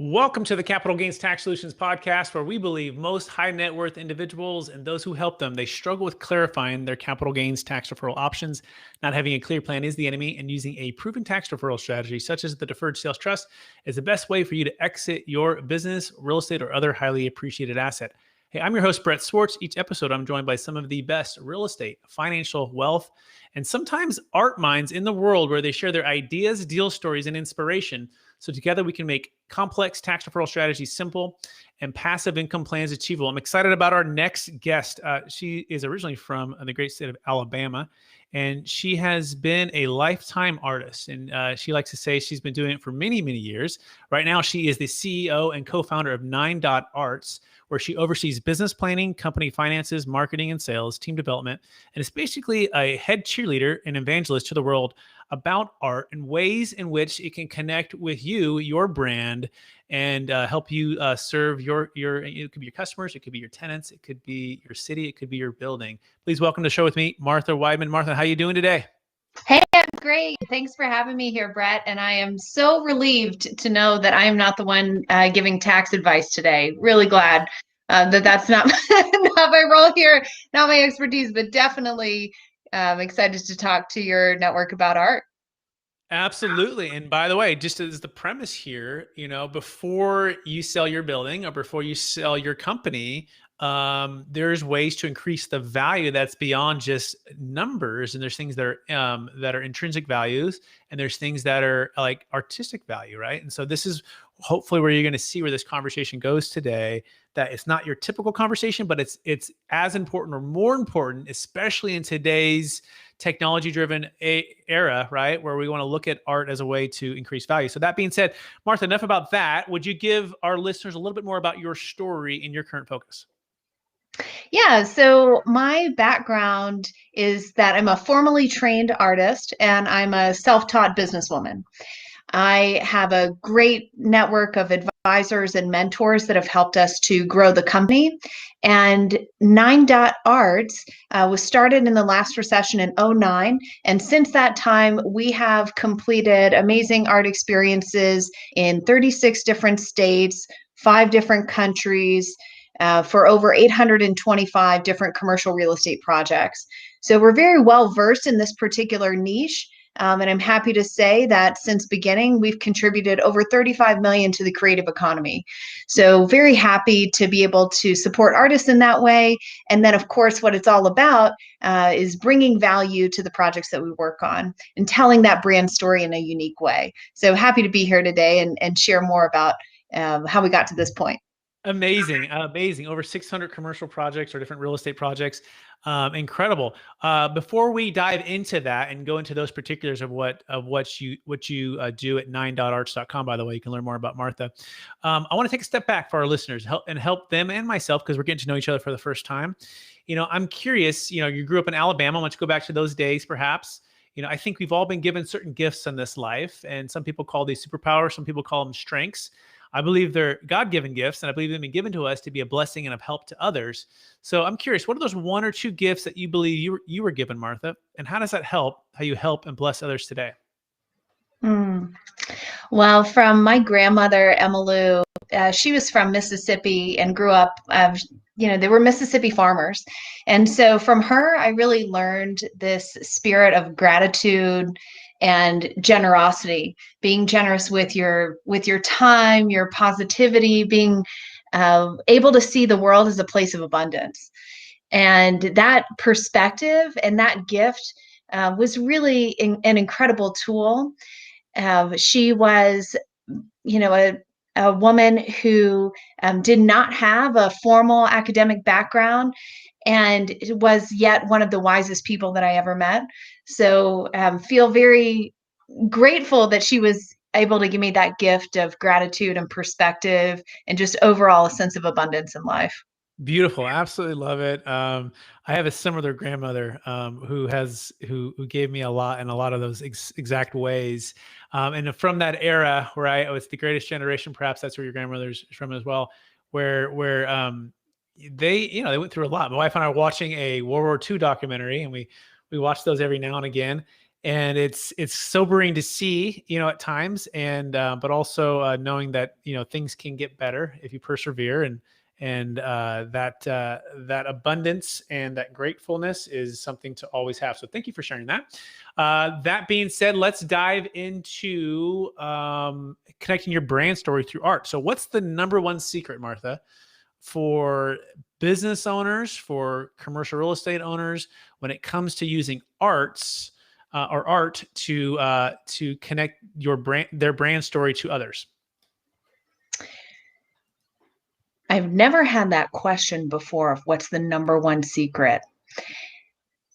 Welcome to the Capital Gains Tax Solutions podcast, where we believe most high net worth individuals and those who help them, they struggle with clarifying their capital gains tax deferral options. Not having a clear plan is the enemy, and using a proven tax deferral strategy, such as the Deferred Sales Trust, is the best way for you to exit your business, real estate, or other highly appreciated asset. Hey, I'm your host, Brett Swarts. Each episode, I'm joined by some of the best real estate, financial, wealth, and sometimes art minds in the world, where they share their ideas, deal stories, and inspiration. So together we can make complex tax deferral strategies simple and passive income plans achievable. I'm excited about our next guest. She is originally from the great state of Alabama, and she has been a lifetime artist. And she likes to say she's been doing it for many, many years. Right now, she is the CEO and co-founder of 9.Arts, where she oversees business planning, company finances, marketing and sales, team development, and is basically a head cheerleader and evangelist to the world about art and ways in which it can connect with you, your brand, and help you serve it could be your customers, it could be your tenants, it could be your city, it could be your building. Please welcome to the show with me, Martha Weidmann. Martha, how are you doing today? Hey, I'm great. Thanks for having me here, Brett. And I am so relieved to know that I am not the one giving tax advice today. Really glad that that's not, not my role here, not my expertise, but definitely excited to talk to your network about art. Absolutely. And by the way, just as the premise here, before you sell your building or before you sell your company, there's ways to increase the value that's beyond just numbers. And there's things that are intrinsic values, and there's things that are like artistic value, right? And so this is hopefully where you're going to see where this conversation goes today. That it's not your typical conversation, but it's as important or more important, especially in today's technology-driven era, right? Where we want to look at art as a way to increase value. So that being said, Martha, enough about that. Would you give our listeners a little bit more about your story and your current focus? Yeah, so my background is that I'm a formally trained artist and I'm a self-taught businesswoman. I have a great network of advisors and mentors that have helped us to grow the company. And 9.Arts was started in the last recession in '09. And since that time, we have completed amazing art experiences in 36 different states, 5 different countries, for over 825 different commercial real estate projects. So we're very well versed in this particular niche. And I'm happy to say that since beginning, we've contributed over 35 million to the creative economy. So very happy to be able to support artists in that way. And then, of course, what it's all about is bringing value to the projects that we work on and telling that brand story in a unique way. So happy to be here today and share more about how we got to this point. Amazing. Amazing. Over 600 commercial projects or different real estate projects. Incredible. Before we dive into that and go into those particulars of what you do at 9.arts.com, by the way, you can learn more about Martha. I want to take a step back for our listeners and help them and myself, because we're getting to know each other for the first time. I'm curious, you grew up in Alabama. Why don't you go back to those days, perhaps? I think we've all been given certain gifts in this life, and some people call these superpowers. Some people call them strengths. I believe they're God-given gifts, and I believe they've been given to us to be a blessing and of help to others. So I'm curious, what are those 1 or 2 gifts that you believe you were given, Martha? And how does that help how you help and bless others today? Well, from my grandmother, Emmylou, she was from Mississippi and grew up, they were Mississippi farmers. And so from her, I really learned this spirit of gratitude and generosity, being generous with your time, your positivity, being able to see the world as a place of abundance. And that perspective and that gift was really an incredible tool. She was, a woman who did not have a formal academic background and was yet one of the wisest people that I ever met. So feel very grateful that she was able to give me that gift of gratitude and perspective and just overall a sense of abundance in life. Beautiful. Absolutely love it. I have a similar grandmother who gave me a lot in a lot of those exact ways. And from that era where I was the greatest generation, perhaps that's where your grandmother's from as well, where they went through a lot. My wife and I were watching a World War II documentary, and we watch those every now and again. and it's sobering to see, at times, and but also knowing that things can get better if you persevere, and that abundance and that gratefulness is something to always have. So thank you for sharing that. That being said, let's dive into connecting your brand story through art. So what's the number one secret, Martha, for business owners, for commercial real estate owners, when it comes to using art to connect their brand story to others? I've never had that question before of what's the number one secret.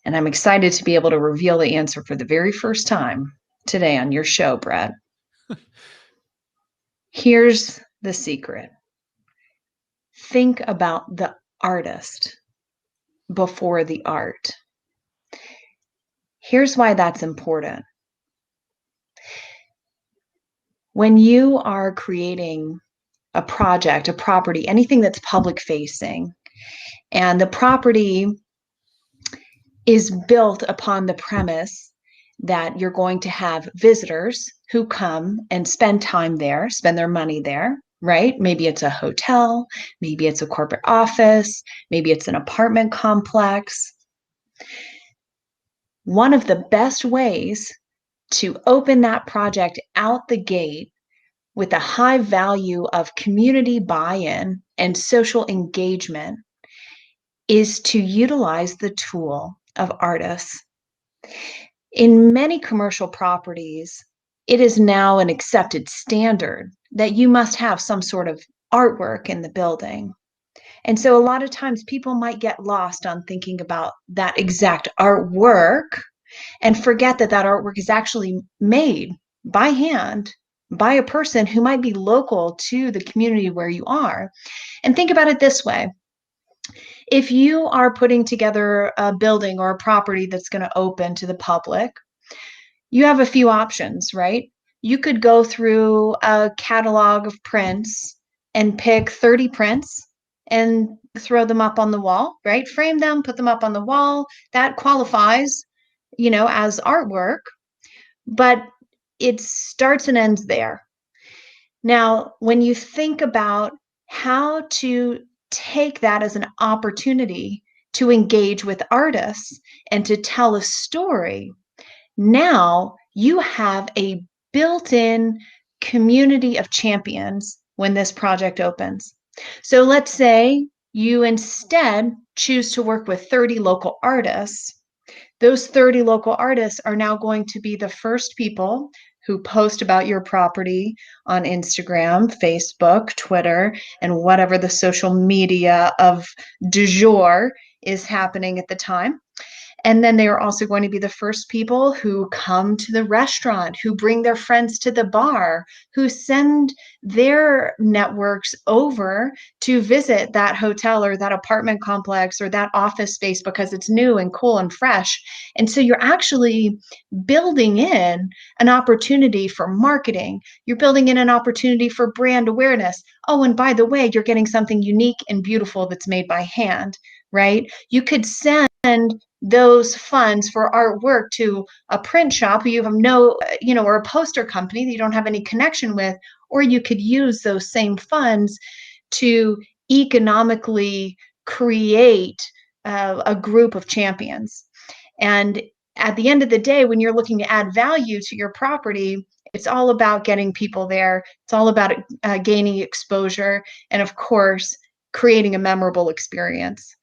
And I'm excited to be able to reveal the answer for the very first time today on your show, Brett. Here's the secret. Think about the artist before the art. Here's why that's important. When you are creating a project, a property, anything that's public facing, and the property is built upon the premise that you're going to have visitors who come and spend time there, spend their money there, right? Maybe it's a hotel, maybe it's a corporate office, maybe it's an apartment complex. One of the best ways to open that project out the gate with a high value of community buy-in and social engagement is to utilize the tool of artists. In many commercial properties, it is now an accepted standard that you must have some sort of artwork in the building. And so a lot of times people might get lost on thinking about that exact artwork and forget that that artwork is actually made by hand by a person who might be local to the community where you are. And think about it this way. If you are putting together a building or a property that's going to open to the public, you have a few options, right? You could go through a catalog of prints and pick 30 prints and throw them up on the wall, right? Frame them, put them up on the wall. That qualifies, as artwork, but it starts and ends there. Now, when you think about how to take that as an opportunity to engage with artists and to tell a story, now you have a built-in community of champions when this project opens. So let's say you instead choose to work with 30 local artists. Those 30 local artists are now going to be the first people who post about your property on Instagram, Facebook, Twitter, and whatever the social media of du jour is happening at the time. And then they are also going to be the first people who come to the restaurant, who bring their friends to the bar, who send their networks over to visit that hotel or that apartment complex or that office space because it's new and cool and fresh. And so you're actually building in an opportunity for marketing. You're building in an opportunity for brand awareness. Oh, and by the way, you're getting something unique and beautiful that's made by hand, right? You could send those funds for artwork to a print shop who you have or a poster company that you don't have any connection with, or you could use those same funds to economically create a group of champions. And at the end of the day, when you're looking to add value to your property, it's all about getting people there. It's all about gaining exposure and, of course, creating a memorable experience.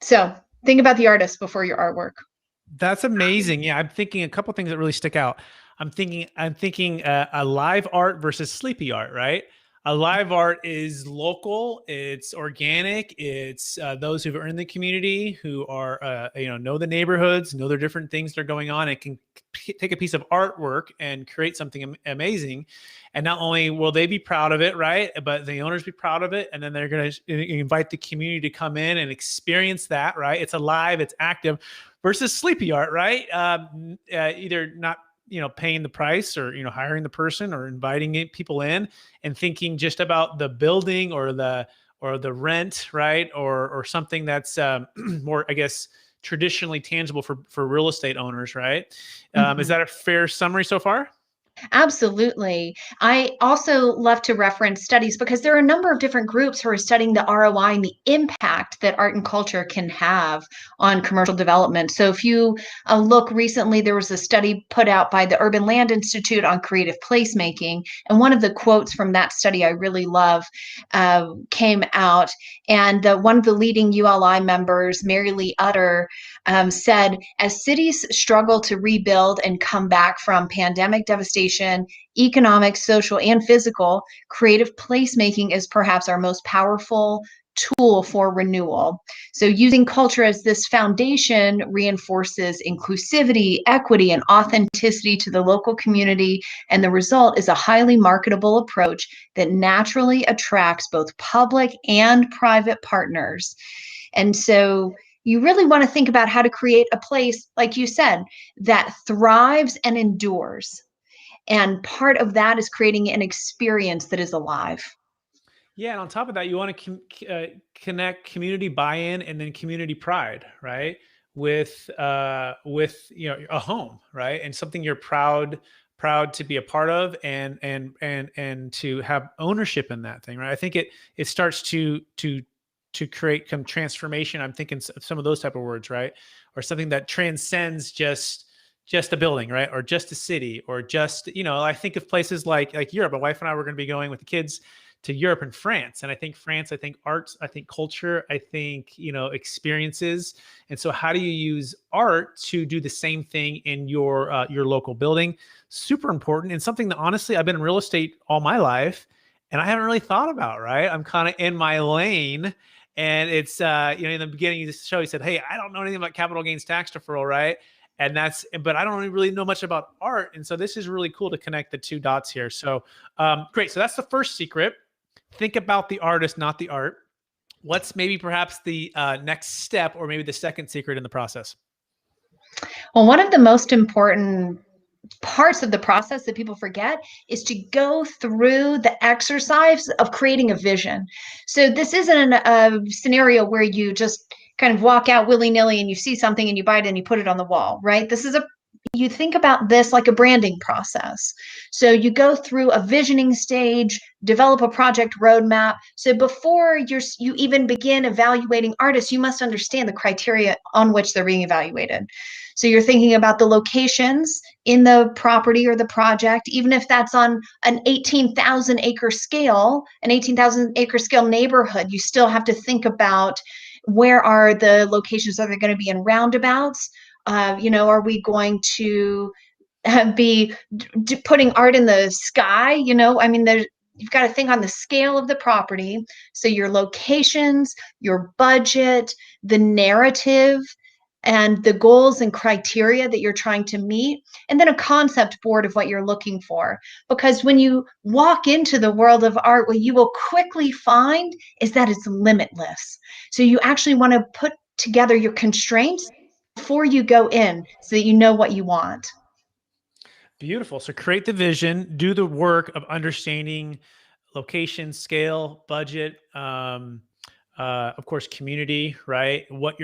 So think about the artist before your artwork. That's amazing. Yeah, I'm thinking a couple things that really stick out. I'm thinking a live art versus sleepy art, right? A live art is local, it's organic, it's those who've earned the community, who are know the neighborhoods, know their different things that are going on, and can take a piece of artwork and create something amazing. And not only will they be proud of it, right, but the owners be proud of it, and then they're going to invite the community to come in and experience that, right? It's alive, it's active, versus sleepy art, right? Either not paying the price, or hiring the person, or inviting people in and thinking just about the building or the rent, right? Or something that's more, I guess, traditionally tangible for real estate owners, right? Is that a fair summary so far? Absolutely. I also love to reference studies because there are a number of different groups who are studying the ROI and the impact that art and culture can have on commercial development. So if you look recently, there was a study put out by the Urban Land Institute on creative placemaking. And one of the quotes from that study I really love came out. And one of the leading ULI members, Mary Lee Utter, said, as cities struggle to rebuild and come back from pandemic devastation, economic, social, and physical, creative placemaking is perhaps our most powerful tool for renewal. So using culture as this foundation reinforces inclusivity, equity, and authenticity to the local community. And the result is a highly marketable approach that naturally attracts both public and private partners. And so you really want to think about how to create a place, like you said, that thrives and endures. And part of that is creating an experience that is alive. Yeah, and on top of that, you want to connect community buy-in and then community pride, right? With a home, right, and something you're proud to be a part of, and to have ownership in that thing, right? I think it starts to create some transformation. I'm thinking some of those type of words, right? Or something that transcends just a building, right? Or just a city, or just, I think of places like Europe. My wife and I were going to be going with the kids to Europe and France. And I think France, I think arts, I think culture, I think, experiences. And so how do you use art to do the same thing in your local building? Super important, and something that honestly, I've been in real estate all my life and I haven't really thought about, right? I'm kind of in my lane. And it's, in the beginning of the show, he said, hey, I don't know anything about capital gains tax deferral, right? But I don't really know much about art. And so this is really cool to connect the two dots here. So great. So that's the first secret. Think about the artist, not the art. What's maybe perhaps the next step, or maybe the second secret in the process? Well, one of the most important parts of the process that people forget is to go through the exercise of creating a vision. So this isn't a scenario where you just kind of walk out willy-nilly and you see something and you buy it and you put it on the wall, right? You think about this like a branding process. So you go through a visioning stage, develop a project roadmap. So before you even begin evaluating artists, you must understand the criteria on which they're being evaluated. So you're thinking about the locations in the property or the project, even if that's on an 18,000 acre scale neighborhood, you still have to think about where are the locations. Are they going to be in roundabouts? Are we going to be putting art in the sky? You've got to think on the scale of the property. So your locations, your budget, the narrative, and the goals and criteria that you're trying to meet, and then a concept board of what you're looking for. Because when you walk into the world of art, what you will quickly find is that it's limitless. So you actually want to put together your constraints before you go in so that you know what you want. Beautiful. So create the vision, do the work of understanding location, scale, budget, of course, community, right? What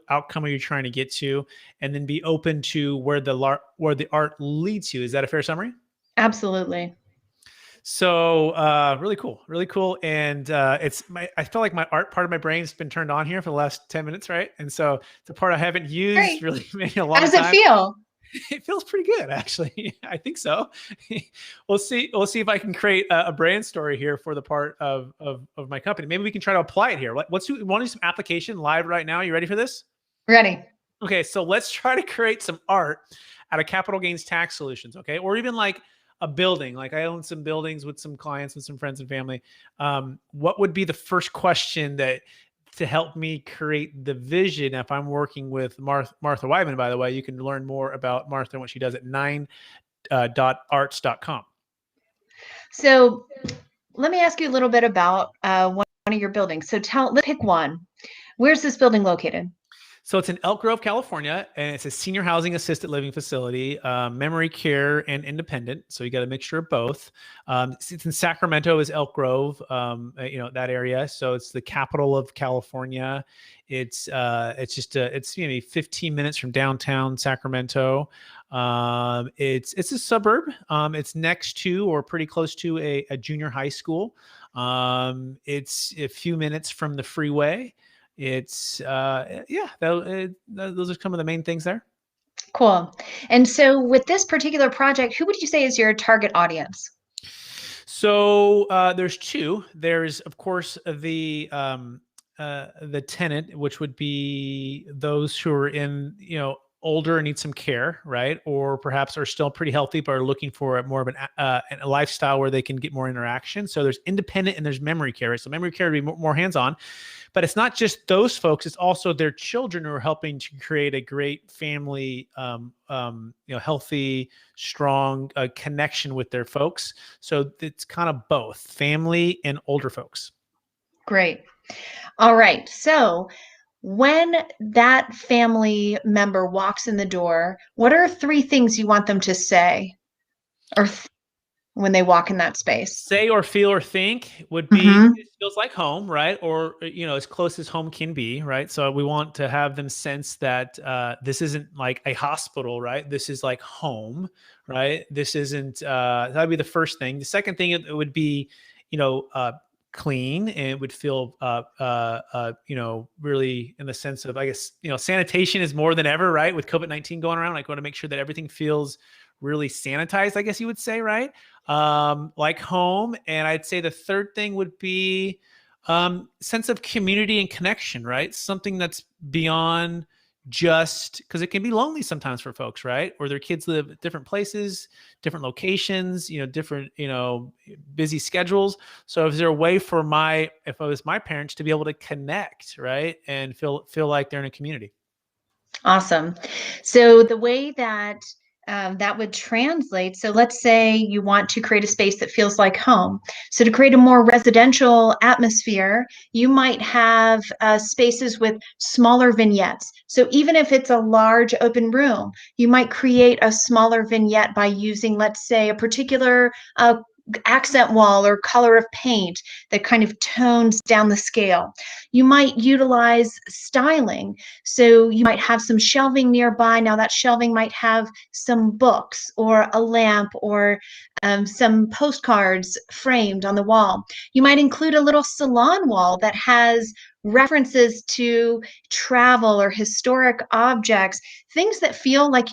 outcome are you trying to get to, and then be open to where the art leads you. Is that a fair summary? Absolutely. So really cool. And I feel like my art part of my brain has been turned on here for the last 10 minutes, right? And so the part I haven't used really maybe a long time. How does it feel? It feels pretty good, actually. I think so. We'll see if I can create a brand story here for the part of my company. Maybe we can try to apply it here. Want to do some application live right now? You ready for this? Ready. Okay, so let's try to create some art out of capital gains tax solutions, okay? Or even like a building. Like I own some buildings with some clients and some friends and family. What would be the first question to help me create the vision? If I'm working with Martha Weidmann, by the way, you can learn more about Martha and what she does at 9.arts.com. So let me ask you a little bit about one of your buildings. So let's pick one. Where's this building located? So it's in Elk Grove, California, and it's a senior housing assisted living facility, memory care and independent. So you got a mixture of both. It's in Sacramento is Elk Grove, that area. So it's the capital of California. It's 15 minutes from downtown Sacramento. It's a suburb. It's next to or pretty close to a junior high school. It's a few minutes from the freeway. Those are some of the main things there. Cool. And so with this particular project, who would you say is your target audience? So there's two. There's, of course, the tenant, which would be those who are in, older and need some care, right? Or perhaps are still pretty healthy, but are looking for more of a lifestyle where they can get more interaction. So there's independent and there's memory care. Right? So memory care would be more hands-on, but it's not just those folks. It's also their children who are helping to create a great family, healthy, strong connection with their folks. So it's kind of both family and older folks. Great. All right. So when that family member walks in the door, what are 3 things you want them to say or when they walk in that space? Say or feel or think would be, it feels like home, right? Or, as close as home can be, right? So we want to have them sense that this isn't like a hospital, right? This is like home, right? This isn't, that'd be the first thing. The second thing, it would be, clean, and it would feel, really in the sense of, I guess, sanitation is more than ever, right? With COVID-19 going around, like want to make sure that everything feels really sanitized, I guess you would say, right? Like home. And I'd say the third thing would be sense of community and connection, right? Something that's beyond just because it can be lonely sometimes for folks, right? Or their kids live at different places, different locations, different, busy schedules. So is there a way for if it was my parents to be able to connect, right? And feel like they're in a community? Awesome. So the way that that would translate, so let's say you want to create a space that feels like home. So to create a more residential atmosphere, you might have spaces with smaller vignettes. So even if it's a large open room, you might create a smaller vignette by using, let's say, a particular accent wall or color of paint that kind of tones down the scale. You might utilize styling. So you might have some shelving nearby. Now that shelving might have some books or a lamp or some postcards framed on the wall. You might include a little salon wall that has references to travel or historic objects, things that feel like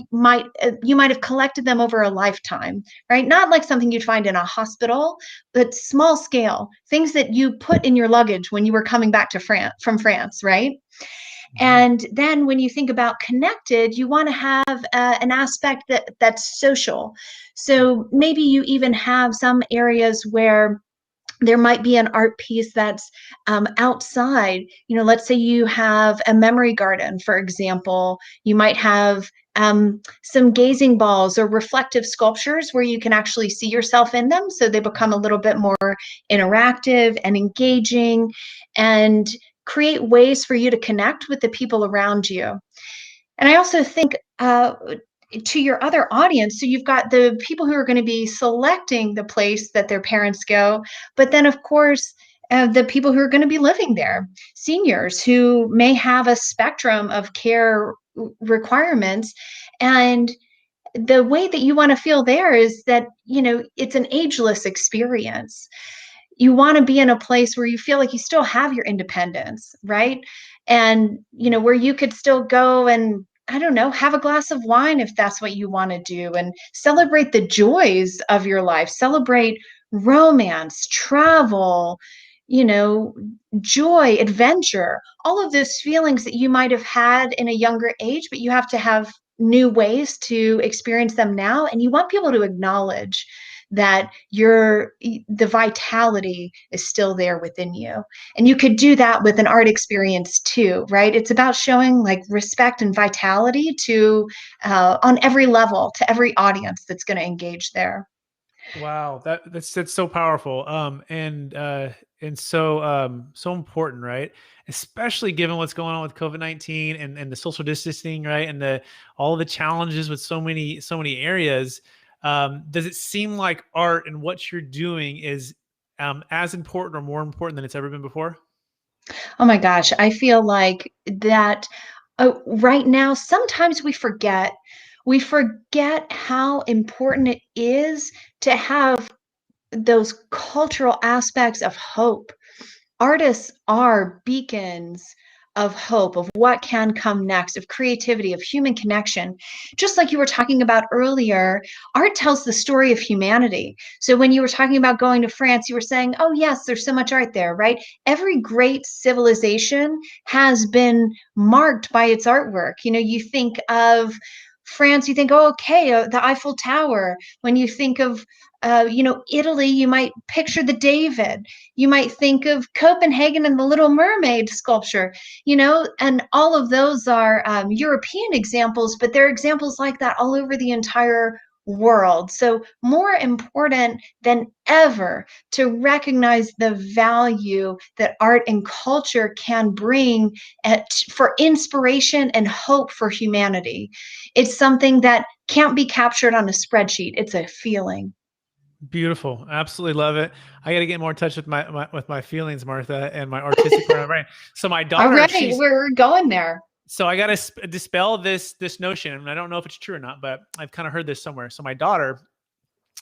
you might have collected them over a lifetime, right? Not like something you'd find in a hospital, but small scale, things that you put in your luggage when you were coming back to from France, right? And then when you think about connected, you want to have an aspect that's social. So maybe you even have some areas where there might be an art piece that's outside. Let's say you have a memory garden, for example. You might have some gazing balls or reflective sculptures where you can actually see yourself in them. So they become a little bit more interactive and engaging and create ways for you to connect with the people around you. And I also think to your other audience, so you've got the people who are going to be selecting the place that their parents go, but then of course, the people who are going to be living there, seniors who may have a spectrum of care requirements. And the way that you want to feel there is that, it's an ageless experience. You want to be in a place where you feel like you still have your independence, right? And, where you could still go and, I don't know, have a glass of wine if that's what you want to do, and celebrate the joys of your life, celebrate romance, travel, joy, adventure, all of those feelings that you might have had in a younger age, but you have to have new ways to experience them now. And you want people to acknowledge that the vitality is still there within you. And you could do that with an art experience too, right? It's about showing like respect and vitality to on every level, to every audience that's going to engage there. Wow, that's so powerful. And And so important, right? Especially given what's going on with COVID-19 and the social distancing, right? And all the challenges with so many areas. Does it seem like art and what you're doing is as important or more important than it's ever been before? Oh my gosh, I feel like that right now, sometimes we forget how important it is to have those cultural aspects of hope. Artists are beacons of hope, of what can come next, of creativity, of human connection. Just like you were talking about earlier, art tells the story of humanity. So when you were talking about going to France, you were saying, oh, yes, there's so much art there, right? Every great civilization has been marked by its artwork. You think of France, you think, oh, okay, the Eiffel Tower. When you think of Italy, you might picture the David. You might think of Copenhagen and the Little Mermaid sculpture, and all of those are European examples, but there are examples like that all over the entire world. So, more important than ever to recognize the value that art and culture can bring for inspiration and hope for humanity. It's something that can't be captured on a spreadsheet, it's a feeling. Beautiful. Absolutely love it. I got to get more in touch with my feelings, Martha, and my artistic part of my brain. So my daughter, Already, we're going there. so I got to dispel this notion, and I don't know if it's true or not, but I've kind of heard this somewhere. So my daughter,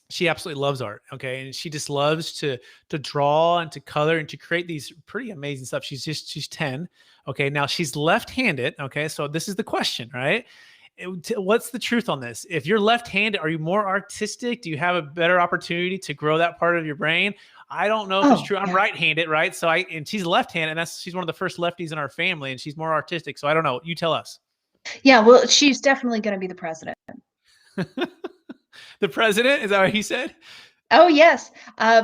she absolutely loves art, okay, and she just loves to draw and to color and to create these pretty amazing stuff. She's 10, okay. Now she's left-handed, okay. So this is the question, right? What's the truth on this? If you're left-handed, are you more artistic? Do you have a better opportunity to grow that part of your brain? I don't know if it's Oh, true. I'm yeah. right-handed, right? And she's left-handed, and she's one of the first lefties in our family, and she's more artistic. So I don't know. You tell us. Yeah, well, she's definitely going to be the president. The president, is that what he said? Oh, yes.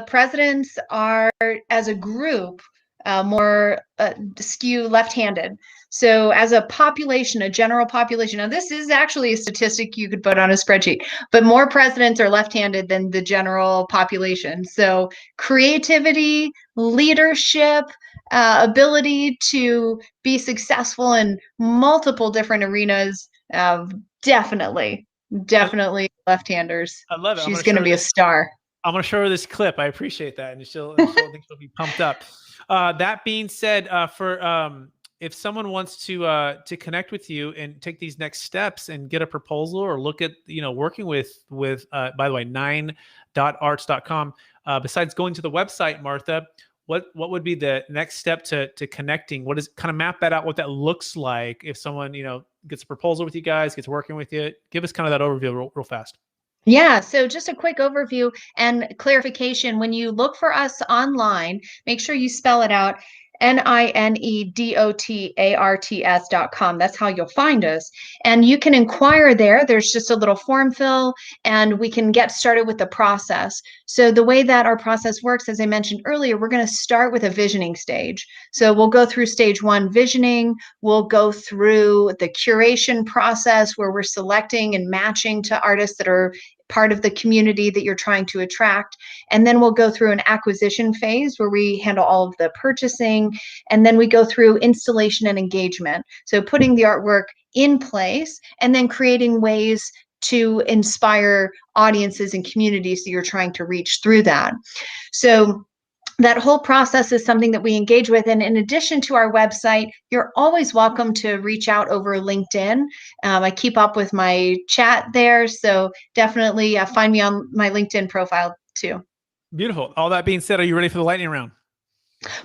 Presidents are, as a group, more skew left-handed. So, as a population, a general population, now this is actually a statistic you could put on a spreadsheet, but more presidents are left-handed than the general population. So, creativity, leadership, ability to be successful in multiple different arenas, definitely, I, definitely left-handers. I love it. She's going to be a star. I'm gonna show her this clip. I appreciate that, and she'll think she'll be pumped up. That being said, for if someone wants to connect with you and take these next steps and get a proposal or look at working with by the way 9.arts.com, besides going to the website, Martha, what would be the next step to connecting? What is kind of map that out? What that looks like if someone gets a proposal with you guys, gets working with you? Give us kind of that overview real fast. Yeah, so just a quick overview and clarification. When you look for us online, make sure you spell it out NINEDOTARTS.com. That's how you'll find us. And you can inquire there. There's just a little form fill, and we can get started with the process. So, the way that our process works, as I mentioned earlier, we're going to start with a visioning stage. So, we'll go through stage one visioning, we'll go through the curation process where we're selecting and matching to artists that are part of the community that you're trying to attract. And then we'll go through an acquisition phase where we handle all of the purchasing. And then we go through installation and engagement. So putting the artwork in place and then creating ways to inspire audiences and communities that you're trying to reach through that. So that whole process is something that we engage with. And in addition to our website, you're always welcome to reach out over LinkedIn. I keep up with my chat there. So definitely find me on my LinkedIn profile too. Beautiful. All that being said, are you ready for the lightning round?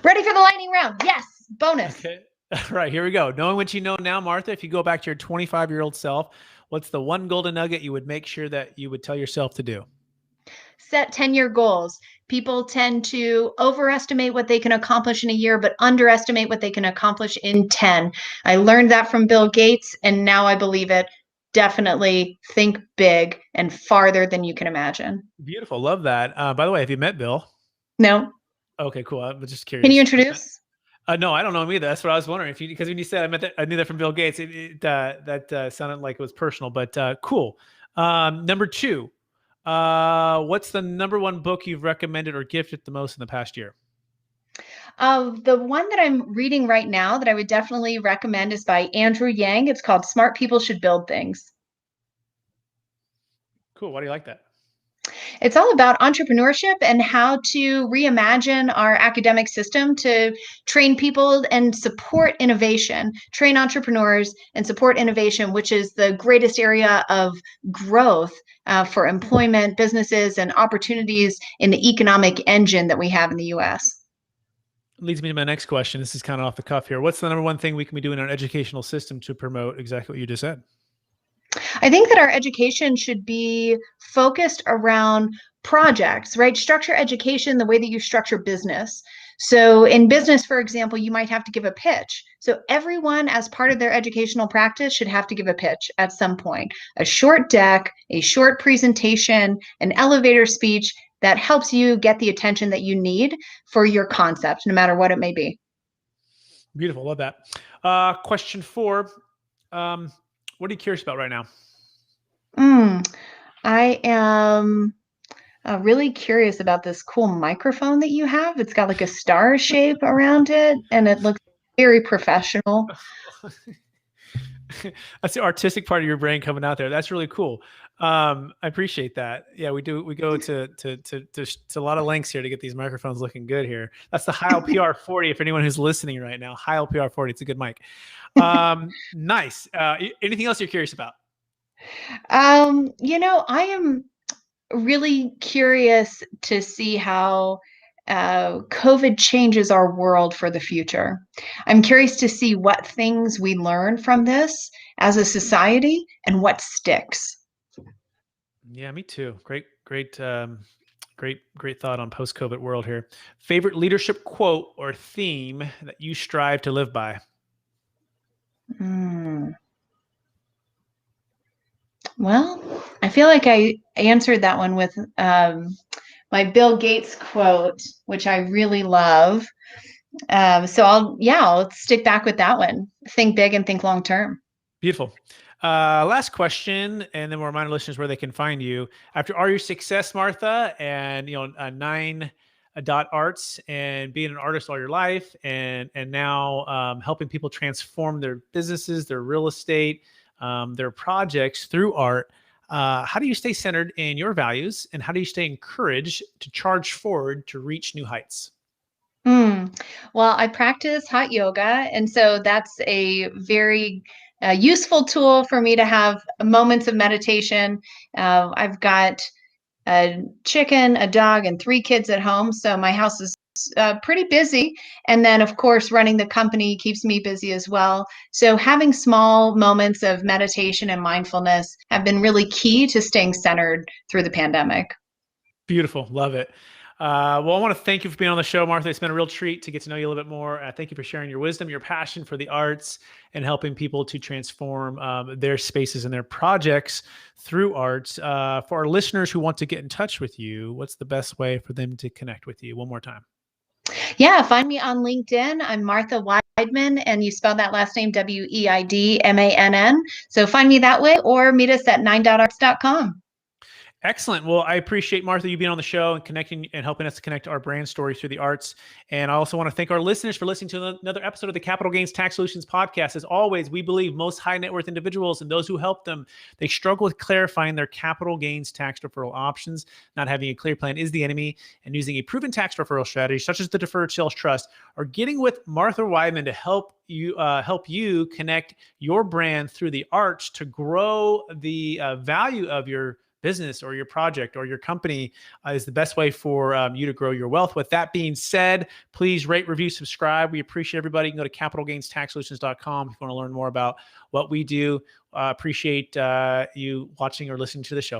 Ready for the lightning round? Yes. Bonus. Okay. All right, here we go. Knowing what you know now, Martha, if you go back to your 25-year-old self, what's the one golden nugget you would make sure that you would tell yourself to do? Set 10-year goals. People tend to overestimate what they can accomplish in a year, but underestimate what they can accomplish in 10. I learned that from Bill Gates, and now I believe it. Definitely think big and farther than you can imagine. Beautiful. Love that. By the way, have you met Bill? No? Okay, cool. I was just Can you curious. introduce? No, I don't know him either. That's what I was wondering. Because when you said I knew that from Bill Gates, that sounded like it was personal, but cool. Number two, what's the number one book you've recommended or gifted the most in the past year? The one that I'm reading right now that I would definitely recommend is by Andrew Yang. It's called Smart People Should Build Things. Cool. Why do you like that? It's all about entrepreneurship and how to reimagine our academic system to train people and support innovation, train entrepreneurs and support innovation, which is the greatest area of growth for employment, businesses, and opportunities in the economic engine that we have in the US. Leads me to my next question. This is kind of off the cuff here. What's the number one thing we can be doing in our educational system to promote exactly what you just said? I think that our education should be focused around projects, right? Structure education the way that you structure business. So, in business, for example, you might have to give a pitch. So, everyone, as part of their educational practice, should have to give a pitch at some point, a short deck, a short presentation, an elevator speech that helps you get the attention that you need for your concept, no matter what it may be. Beautiful. Love that. Question 4. What are you curious about right now? I am really curious about this cool microphone that you have. It's got like a star shape around it, and it looks very professional. That's the artistic part of your brain coming out there. That's really cool. I appreciate that. Yeah, we do. We go to a lot of lengths here to get these microphones looking good here. That's the Heil PR40. If anyone who's listening right now, Heil PR40. It's a good mic. Nice. Anything else you're curious about? I am really curious to see how COVID changes our world for the future. I'm curious to see what things we learn from this as a society and what sticks. Yeah, me too. Great thought on post-COVID world here. Favorite leadership quote or theme that you strive to live by? Well, I feel like I answered that one with my Bill Gates quote, which I really love. So I'll stick back with that one. Think big and think long term. Beautiful. Last question, and then we'll remind our listeners where they can find you. After Are Your Success, Martha, and 9 arts and being an artist all your life, and now helping people transform their businesses, their real estate, their projects through art. How do you stay centered in your values, and how do you stay encouraged to charge forward to reach new heights? Well, I practice hot yoga, and so that's a very useful tool for me to have moments of meditation. I've got a chicken, a dog, and 3 kids at home, so my house is pretty busy. And then, of course, running the company keeps me busy as well. So having small moments of meditation and mindfulness have been really key to staying centered through the pandemic. Beautiful. Love it. Well, I want to thank you for being on the show, Martha. It's been a real treat to get to know you a little bit more. Thank you for sharing your wisdom, your passion for the arts, and helping people to transform their spaces and their projects through arts. For our listeners who want to get in touch with you, what's the best way for them to connect with you? One more time. Yeah, find me on LinkedIn. I'm Martha Weidmann, and you spell that last name Weidmann. So find me that way, or meet us at 9arts.com. Excellent. Well, I appreciate, Martha, you being on the show and connecting and helping us to connect our brand story through the arts. And I also want to thank our listeners for listening to another episode of the Capital Gains Tax Solutions podcast. As always, we believe most high net worth individuals and those who help them, they struggle with clarifying their capital gains tax deferral options. Not having a clear plan is the enemy, and using a proven tax deferral strategy, such as the Deferred Sales Trust, or getting with Martha Weidmann to help you connect your brand through the arts to grow the value of your business or your project or your company is the best way for you to grow your wealth. With that being said, please rate, review, subscribe. We appreciate everybody. You can go to capitalgainstaxsolutions.com if you want to learn more about what we do. Appreciate you watching or listening to the show.